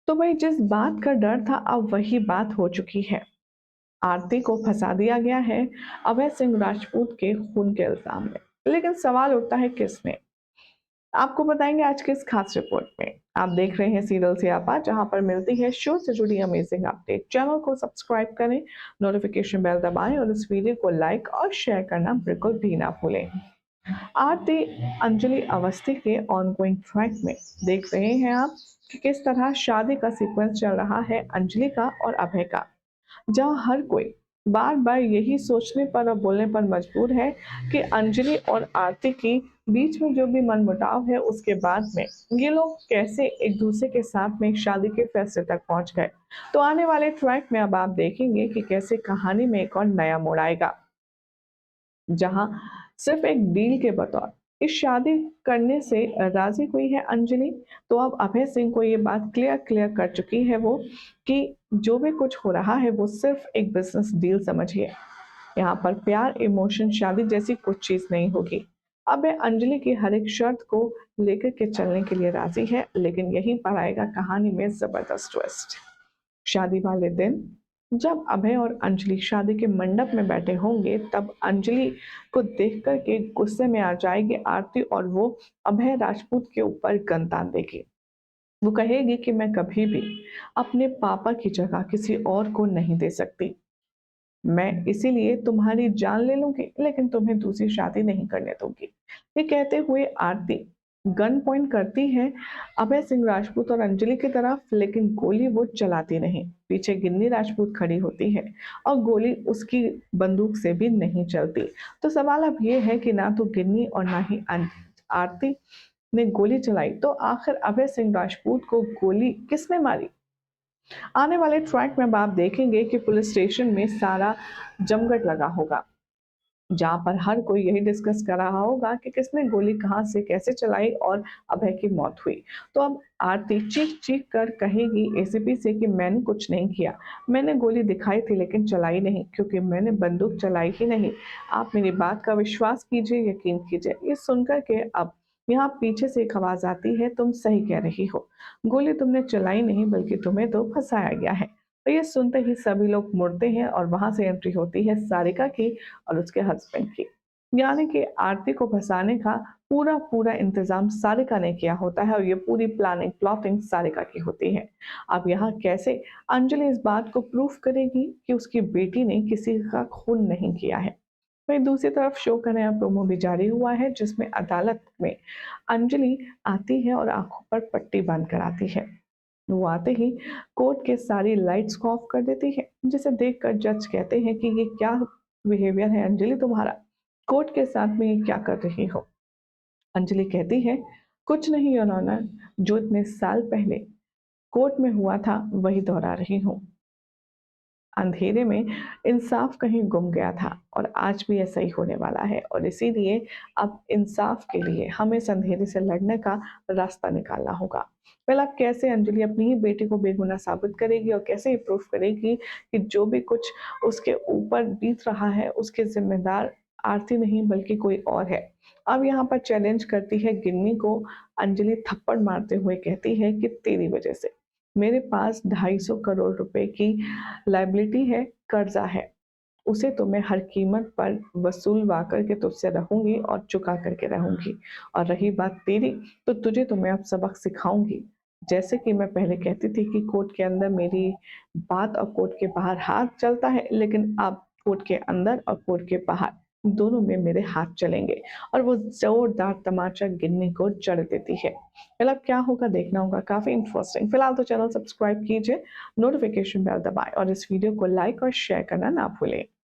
तो भाई जिस बात का डर था अब वही बात हो चुकी है। आरती को फंसा दिया गया है अभय सिंह राजपूत के खून के इल्जाम में। लेकिन सवाल उठता है किसने। आपको बताएंगे आज के इस खास रिपोर्ट में। आप देख रहे हैं सीरियल सियापा, जहां पर मिलती है शो से जुड़ी अमेजिंग अपडेट। चैनल को सब्सक्राइब करें, नोटिफिकेशन बेल दबाएं और इस वीडियो को लाइक और शेयर करना बिल्कुल भी ना भूलें। आरती अंजलि अवस्थी के ऑनगोइंग ट्रैक में देख रहे हैं आप कि किस तरह शादी का सीक्वेंस चल रहा है अंजलि का और अभय का, जहां हर कोई बार बार यही सोचने पर और बोलने पर मजबूर है कि अंजलि और आरती की बीच में जो भी मनमुटाव है उसके बाद में ये लोग कैसे एक दूसरे के साथ में शादी के फैसले तक पहुंच गए। तो आने वाले ट्रैक में अब आप देखेंगे कि कैसे कहानी में एक और नया मोड़ आएगा, जहां सिर्फ एक डील के बतौर इस शादी करने से राजी हुई है अंजलि। तो अब अभय सिंह को ये बात क्लियर क्लियर कर चुकी है वो, कि जो भी कुछ हो रहा है वो सिर्फ एक बिजनेस डील समझिए। यहाँ पर प्यार, इमोशन, शादी जैसी कुछ चीज नहीं होगी। अब वह अंजलि की हर एक शर्त को लेकर के चलने के लिए राजी है, लेकिन यहीं पर आएगा कहानी में जबरदस्त ट्विस्ट। शादी वाले दिन जब अभय और अंजलि शादी के मंडप में बैठे होंगे, तब अंजलि को देख कर के गुस्से में आ जाएगी आरती और वो अभय राजपूत के ऊपर गन तान देगी। वो कहेगी कि मैं कभी भी अपने पापा की जगह किसी और को नहीं दे सकती। मैं इसीलिए तुम्हारी जान ले लूंगी, लेकिन तुम्हें दूसरी शादी नहीं करने दूंगी। ये कहते हुए आरती गन पॉइंट करती है अभय सिंह राजपूत और अंजलि की तरफ, लेकिन गोली वो चलाती नहीं। पीछे गिन्नी राजपूत खड़ी होती है और गोली उसकी बंदूक से भी नहीं चलती। तो सवाल अब ये है कि ना तो गिन्नी और ना ही आरती ने गोली चलाई, तो आखिर अभय सिंह राजपूत को गोली किसने मारी। आने वाले ट्रैक में अब आप देखेंगे कि पुलिस स्टेशन में सारा जमघट लगा होगा, जहां पर हर कोई यही डिस्कस कर रहा होगा कि किसने गोली कहां से कैसे चलाई और अभय की मौत हुई। तो अब आरती चीख चीख कर कहेगी एसीपी से कि मैंने कुछ नहीं किया, मैंने गोली दिखाई थी लेकिन चलाई नहीं, क्योंकि मैंने बंदूक चलाई ही नहीं। आप मेरी बात का विश्वास कीजिए, यकीन कीजिए। ये सुनकर के अब यहाँ पीछे से एक आवाज आती है, तुम सही कह रही हो, गोली तुमने चलाई नहीं बल्कि तुम्हें तो फंसाया गया है। तो ये सुनते ही सभी लोग मुड़ते हैं और वहां से एंट्री होती है सारिका की और उसके हस्बैंड की। यानी कि आरती को फंसाने का पूरा पूरा इंतजाम सारिका ने किया होता है और ये पूरी प्लानिंग प्लॉटिंग सारिका की होती है। अब यहाँ कैसे अंजलि इस बात को प्रूफ करेगी कि उसकी बेटी ने किसी का खून नहीं किया है। वहीं दूसरी तरफ शो का नया प्रोमो भी जारी हुआ है, जिसमें अदालत में अंजलि आती है और आंखों पर पट्टी बांध कर आती है। वो आते ही कोर्ट के सारी लाइट्स को ऑफ कर देती है, जिसे देखकर जज कहते हैं कि ये क्या बिहेवियर है अंजलि तुम्हारा, कोर्ट के साथ में ये क्या कर रही हो। अंजलि कहती है कुछ नहीं योर ऑनर, जो इतने साल पहले कोर्ट में हुआ था वही दोहरा रही हूँ। अंधेरे में इंसाफ कहीं गुम गया था और आज भी ऐसा ही होने वाला है, और इसीलिए अब इंसाफ के लिए हमें इस अंधेरे से लड़ने का रास्ता निकालना होगा। पहले अब कैसे अंजलि अपनी ही बेटी को बेगुनाह साबित करेगी और कैसे ये प्रूफ करेगी कि जो भी कुछ उसके ऊपर बीत रहा है उसके जिम्मेदार आरती नहीं बल्कि कोई और है। अब यहाँ पर चैलेंज करती है गिन्नी को अंजलि, थप्पड़ मारते हुए कहती है कि तेरी वजह से मेरे पास 250 करोड़ रुपए की लायबिलिटी है, कर्जा है, उसे तो मैं हर कीमत पर वसूलवा करके तुझसे रहूंगी और चुका करके रहूंगी। और रही बात तेरी, तो तुझे तो मैं अब सबक सिखाऊंगी। जैसे कि मैं पहले कहती थी कि कोर्ट के अंदर मेरी बात और कोर्ट के बाहर हाथ चलता है, लेकिन अब कोर्ट के अंदर और कोर्ट के बाहर दोनों में मेरे हाथ चलेंगे। और वो जोरदार तमाचा गिन्नी को जड़ देती है। मतलब क्या होगा देखना होगा, काफी इंटरेस्टिंग। फिलहाल तो चैनल सब्सक्राइब कीजिए, नोटिफिकेशन बेल दबाएं और इस वीडियो को लाइक और शेयर करना ना भूलें।